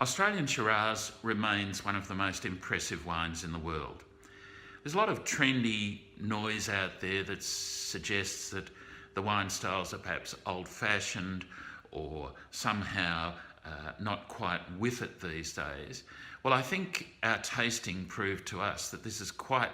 Australian Shiraz remains one of the most impressive wines in the world. There's a lot of trendy noise out there that suggests that the wine styles are perhaps old-fashioned or somehow not quite with it these days. Well, I think our tasting proved to us that this is quite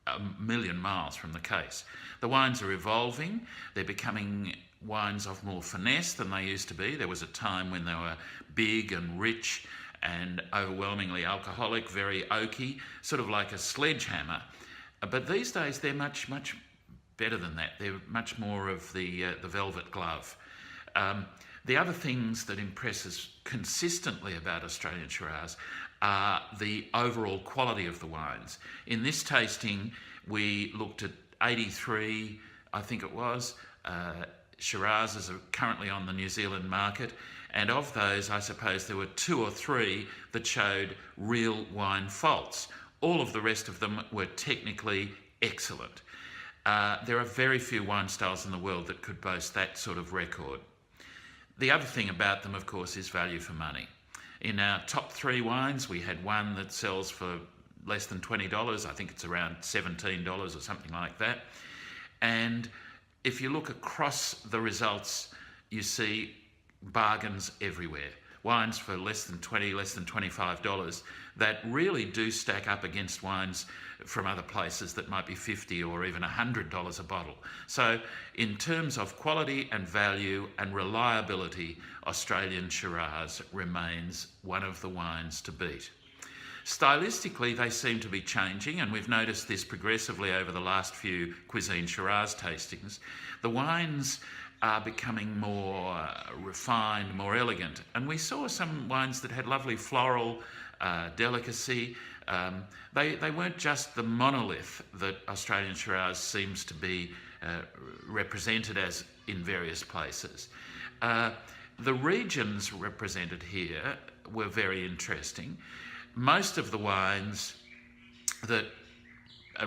a million miles from the case. The wines are evolving, they're becoming wines of more finesse than they used to be. There was a time when they were big and rich and overwhelmingly alcoholic, very oaky, sort of like a sledgehammer. But these days they're much better than that. They're much more of the velvet glove. The other things that impress us consistently about Australian Shiraz are the overall quality of the wines. In this tasting, we looked at 83, I think it was, Shirazes are currently on the New Zealand market, and of those, I suppose there were 2 or 3 that showed real wine faults. All of the rest of them were technically excellent. There are very few wine styles in the world that could boast that sort of record. The other thing about them, of course, is value for money. In our top 3 wines, we had one that sells for less than $20. I think it's around $17 or something like that. And if you look across the results, you see bargains everywhere. Wines for less than $20, less than $25 that really do stack up against wines from other places that might be $50 or even $100 a bottle. So in terms of quality and value and reliability, Australian Shiraz remains one of the wines to beat. Stylistically, they seem to be changing, and we've noticed this progressively over the last few Cuisine Shiraz tastings. The wines are becoming more refined, more elegant. And we saw some wines that had lovely floral delicacy. They weren't just the monolith that Australian Shiraz seems to be represented as in various places. The regions represented here were very interesting. Most of the wines that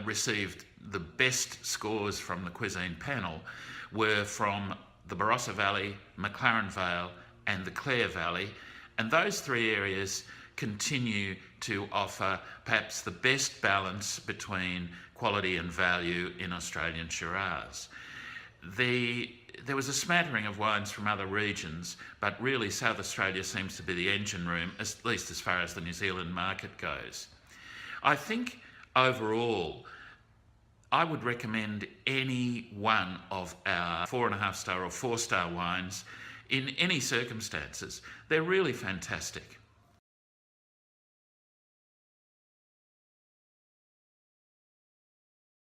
received the best scores from the Cuisine panel were from the Barossa Valley, McLaren Vale and the Clare Valley, and those 3 areas continue to offer perhaps the best balance between quality and value in Australian Shiraz. There was a smattering of wines from other regions, but really South Australia seems to be the engine room, at least as far as the New Zealand market goes. I think overall, I would recommend any one of our 4.5 star or 4-star wines in any circumstances. They're really fantastic.